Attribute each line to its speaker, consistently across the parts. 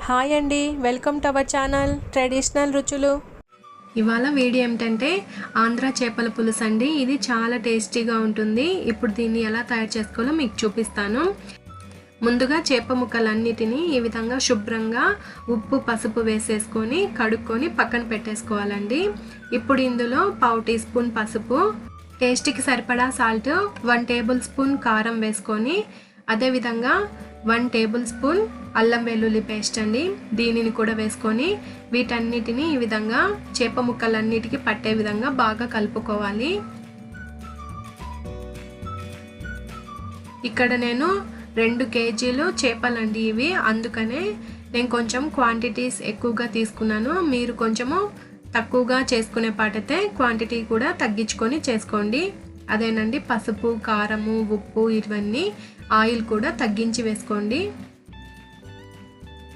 Speaker 1: Hi అండి, welcome to our channel traditional రుచులు. ఇవాళ వీడియో ఏమిటంటే ఆంధ్ర చేపల పులుసు అండి. ఇది చాలా టేస్టీగా ఉంటుంది. ఇప్పుడు దీన్ని ఎలా తయారు చేసుకోవాలో మీకు చూపిస్తాను. ముందుగా చేప ముక్కలన్నిటినీ ఈ విధంగా శుభ్రంగా ఉప్పు పసుపు వేసేసుకొని కడుక్కొని పక్కన పెట్టేసుకోవాలండి. ఇప్పుడు ఇందులో 1/2 టీ స్పూన్ పసుపు, టేస్ట్కి సరిపడా సాల్ట్, 1 టేబుల్ స్పూన్ కారం వేసుకొని అదేవిధంగా 1 టేబుల్ స్పూన్ అల్లం వెల్లుల్లి పేస్ట్ అండి, దీనిని కూడా వేసుకొని వీటన్నిటిని ఈ విధంగా చేప ముక్కలన్నిటికీ పట్టే విధంగా బాగా కలుపుకోవాలి. ఇక్కడ నేను 2 కేజీలు చేపలండి ఇవి, అందుకనే నేను కొంచెం క్వాంటిటీస్ ఎక్కువగా తీసుకున్నాను. మీరు కొంచెము తక్కువగా చేసుకునే పాటైతే క్వాంటిటీ కూడా తగ్గించుకొని చేసుకోండి. అదేనండి పసుపు, కారము, ఉప్పు, ఇవన్నీ ఆయిల్ కూడా తగ్గించి వేసుకోండి.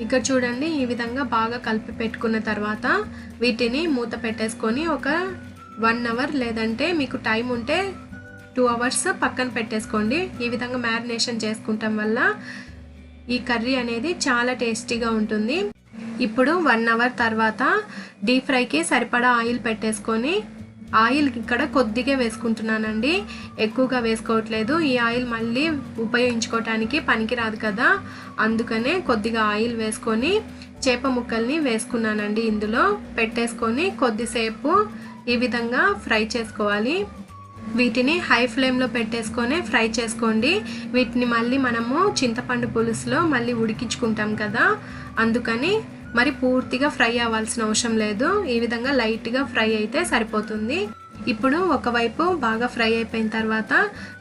Speaker 1: ఇక్కడ చూడండి, ఈ విధంగా బాగా కలిపి పెట్టుకున్న తర్వాత వీటిని మూత పెట్టేసుకొని ఒక 1 అవర్ లేదంటే మీకు టైం ఉంటే 2 అవర్స్ పక్కన పెట్టేసుకోండి. ఈ విధంగా మ్యారినేషన్ చేసుకుంటాం వల్ల ఈ కర్రీ అనేది చాలా టేస్టీగా ఉంటుంది. ఇప్పుడు 1 అవర్ తర్వాత డీప్ ఫ్రైకి సరిపడా ఆయిల్ పెట్టేసుకొని, ఆయిల్ ఇక్కడ కొద్దిగా వేసుకుంటున్నానండి, ఎక్కువగా వేసుకోవట్లేదు. ఈ ఆయిల్ మళ్ళీ ఉపయోగించుకోవటానికి పనికిరాదు కదా, అందుకనే కొద్దిగా ఆయిల్ వేసుకొని చేప ముక్కల్ని వేసుకున్నానండి. ఇందులో పెట్టేసుకొని కొద్దిసేపు ఈ విధంగా ఫ్రై చేసుకోవాలి. వీటిని హై ఫ్లేమ్లో పెట్టేసుకొని ఫ్రై చేసుకోండి. వీటిని మళ్ళీ మనము చింతపండు పులుసులో మళ్ళీ ఉడికించుకుంటాం కదా, అందుకని మరి పూర్తిగా ఫ్రై అవ్వాల్సిన అవసరం లేదు. ఈ విధంగా లైట్గా ఫ్రై అయితే సరిపోతుంది. ఇప్పుడు ఒకవైపు బాగా ఫ్రై అయిపోయిన తర్వాత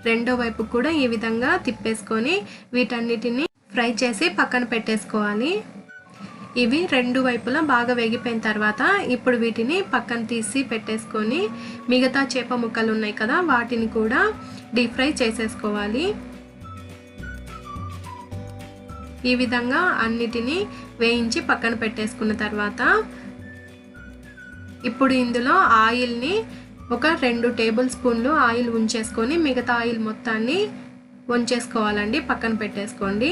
Speaker 1: రెండో వైపు కూడా ఈ విధంగా తిప్పేసుకొని వీటన్నిటిని ఫ్రై చేసి పక్కన పెట్టేసుకోవాలి. ఇవి 2 వైపులా బాగా వేగిపోయిన తర్వాత ఇప్పుడు వీటిని పక్కన తీసి పెట్టేసుకొని మిగతా చేప ముక్కలు ఉన్నాయి కదా, వాటిని కూడా డీప్ ఫ్రై చేసేసుకోవాలి. ఈ విధంగా అన్నిటినీ వేయించి పక్కన పెట్టేసుకున్న తర్వాత ఇప్పుడు ఇందులో ఆయిల్ని ఒక 2 టేబుల్ స్పూన్లు ఆయిల్ ఉంచేసుకొని మిగతా ఆయిల్ మొత్తాన్ని ఉంచేసుకోవాలండి, పక్కన పెట్టేసుకోండి.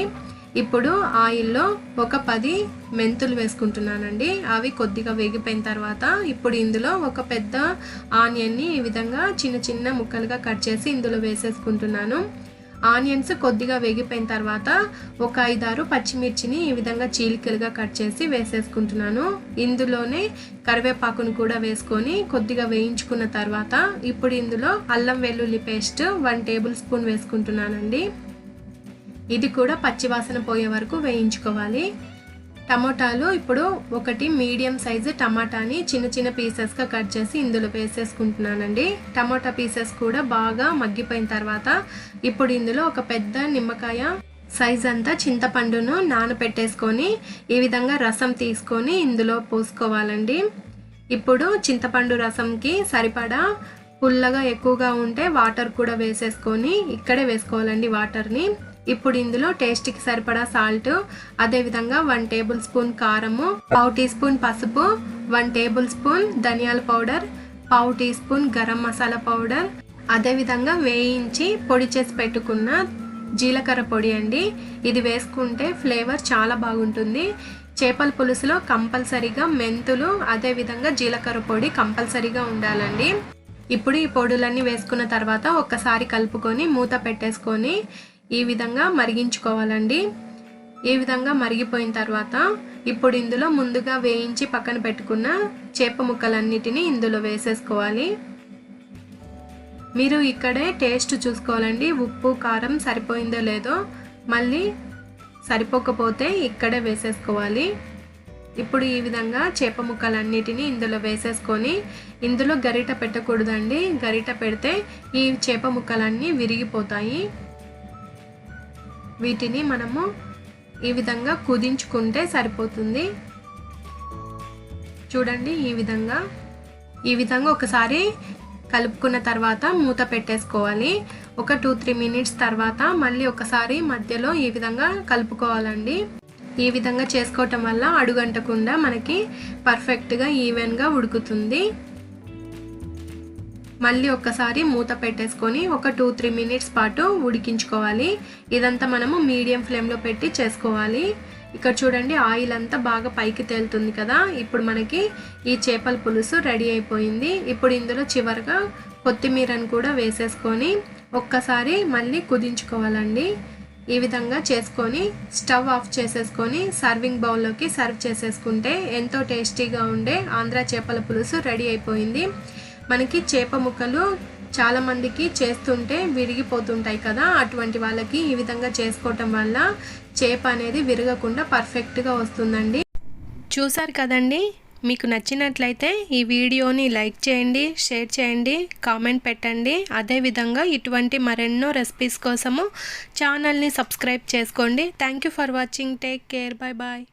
Speaker 1: ఇప్పుడు ఆయిల్లో ఒక 10 మెంతులు వేసుకుంటున్నానండి. అవి కొద్దిగా వేగిపోయిన తర్వాత ఇప్పుడు ఇందులో ఒక పెద్ద ఆనియన్ని ఈ విధంగా చిన్న చిన్న ముక్కలుగా కట్ చేసి ఇందులో వేసేసుకుంటున్నాను. ఆనియన్స్ కొద్దిగా వేగిపోయిన తర్వాత ఒక 5-6 పచ్చిమిర్చిని ఈ విధంగా చీలికలుగా కట్ చేసి వేసేసుకుంటున్నాను. ఇందులోనే కరివేపాకును కూడా వేసుకొని కొద్దిగా వేయించుకున్న తర్వాత ఇప్పుడు ఇందులో అల్లం వెల్లుల్లి పేస్ట్ 1 టేబుల్ స్పూన్ వేసుకుంటున్నానండి. ఇది కూడా పచ్చివాసన పోయే వరకు వేయించుకోవాలి. టమోటాలు ఇప్పుడు 1 మీడియం సైజు టమాటాని చిన్న చిన్న పీసెస్గా కట్ చేసి ఇందులో వేసేసుకుంటున్నానండి. టమాటా పీసెస్ కూడా బాగా మగ్గిపోయిన తర్వాత ఇప్పుడు ఇందులో ఒక పెద్ద నిమ్మకాయ సైజ్ అంతా చింతపండును నానబెట్టేసుకొని ఈ విధంగా రసం తీసుకొని ఇందులో పోసుకోవాలండి. ఇప్పుడు చింతపండు రసంకి సరిపడా పుల్లగా ఎక్కువగా ఉంటే వాటర్ కూడా వేసేసుకొని ఇక్కడే వేసుకోవాలండి వాటర్ని. ఇప్పుడు ఇందులో టేస్ట్కి సరిపడా సాల్ట్, అదేవిధంగా 1 టేబుల్ స్పూన్ కారము, 1/2 టీ స్పూన్ పసుపు, 1 టేబుల్ స్పూన్ ధనియాల powder, 1/2 teaspoon garam masala powder, అదేవిధంగా వేయించి పొడి చేసి పెట్టుకున్న జీలకర్ర పొడి అండి. ఇది వేసుకుంటే ఫ్లేవర్ చాలా బాగుంటుంది. చేపల పులుసులో కంపల్సరీగా మెంతులు అదేవిధంగా జీలకర్ర పొడి కంపల్సరీగా ఉండాలండి. ఇప్పుడు ఈ పొడులన్నీ వేసుకున్న తర్వాత ఒక్కసారి కలుపుకొని మూత పెట్టేసుకొని ఈ విధంగా మరిగించుకోవాలండి. ఈ విధంగా మరిగిపోయిన తర్వాత ఇప్పుడు ఇందులో ముందుగా వేయించి పక్కన పెట్టుకున్న చేప ముక్కలన్నిటిని ఇందులో వేసేసుకోవాలి. మీరు ఇక్కడే టేస్ట్ చూసుకోవాలండి, ఉప్పు కారం సరిపోయిందో లేదో, మళ్ళీ సరిపోకపోతే ఇక్కడే వేసేసుకోవాలి. ఇప్పుడు ఈ విధంగా చేప ముక్కలన్నిటిని ఇందులో వేసేసుకొని ఇందులో గరిట పెట్టకూడదండి, గరిట పెడితే ఈ చేప ముక్కలన్నీ విరిగిపోతాయి. వీటిని మనము ఈ విధంగా కుదించుకుంటే సరిపోతుంది. చూడండి, ఈ విధంగా ఒకసారి కలుపుకున్న తర్వాత మూత పెట్టేసుకోవాలి. ఒక 2-3 మినిట్స్ తర్వాత మళ్ళీ ఒకసారి మధ్యలో ఈ విధంగా కలుపుకోవాలండి. ఈ విధంగా చేసుకోవటం వల్ల అడుగంటకుండా మనకి పర్ఫెక్ట్గా ఈవెన్గా ఉడుకుతుంది. మళ్ళీ ఒక్కసారి మూత పెట్టేసుకొని ఒక 2-3 మినిట్స్ పాటు ఉడికించుకోవాలి. ఇదంతా మనము మీడియం ఫ్లేమ్లో పెట్టి చేసుకోవాలి. ఇక్కడ చూడండి ఆయిల్ అంతా బాగా పైకి తేలుతుంది కదా. ఇప్పుడు మనకి ఈ చేపల పులుసు రెడీ అయిపోయింది. ఇప్పుడు ఇందులో చివరగా కొత్తిమీరను కూడా వేసేసుకొని ఒక్కసారి మళ్ళీ కుదించుకోవాలండి. ఈ విధంగా చేసుకొని స్టవ్ ఆఫ్ చేసేసుకొని సర్వింగ్ బౌల్లోకి సర్వ్ చేసేసుకుంటే ఎంతో టేస్టీగా ఉండే ఆంధ్ర చేపల పులుసు రెడీ అయిపోయింది. మనకి చేప ముక్కలు చాలామందికి చేస్తుంటే విరిగిపోతుంటాయి కదా, అటువంటి వాళ్ళకి ఈ విధంగా చేసుకోవటం వల్ల చేప అనేది విరగకుండా పర్ఫెక్ట్గా వస్తుందండి. చూసారు కదండి, మీకు నచ్చినట్లయితే ఈ వీడియోని లైక్ చేయండి, షేర్ చేయండి, కామెంట్ పెట్టండి. అదేవిధంగా ఇటువంటి మరెన్నో రెసిపీస్ కోసము ఛానల్ని సబ్స్క్రైబ్ చేసుకోండి. Thank you for watching. Take care. Bye bye.